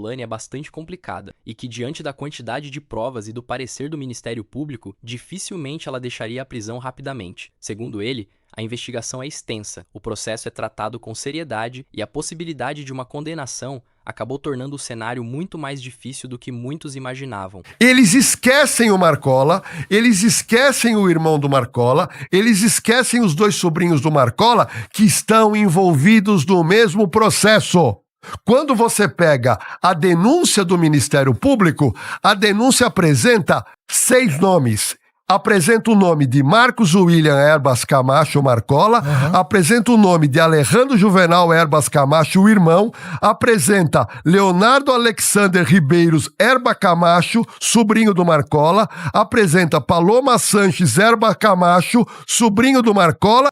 Deolane é bastante complicada e que, diante da quantidade de provas e do parecer do Ministério Público, dificilmente ela deixaria a prisão rapidamente. Segundo ele, a investigação é extensa, o processo é tratado com seriedade e a possibilidade de uma condenação acabou tornando o cenário muito mais difícil do que muitos imaginavam. Eles esquecem o Marcola, eles esquecem o irmão do Marcola, eles esquecem os 2 sobrinhos do Marcola que estão envolvidos no mesmo processo. Quando você pega a denúncia do Ministério Público, a denúncia apresenta 6 nomes. Apresenta o nome de Marcos William Erbas Camacho Marcola, apresenta o nome de Alejandro Juvenal Erbas Camacho, o irmão, apresenta Leonardo Alexander Ribeiros Erba Camacho, sobrinho do Marcola, apresenta Paloma Sanches Erba Camacho, sobrinho do Marcola.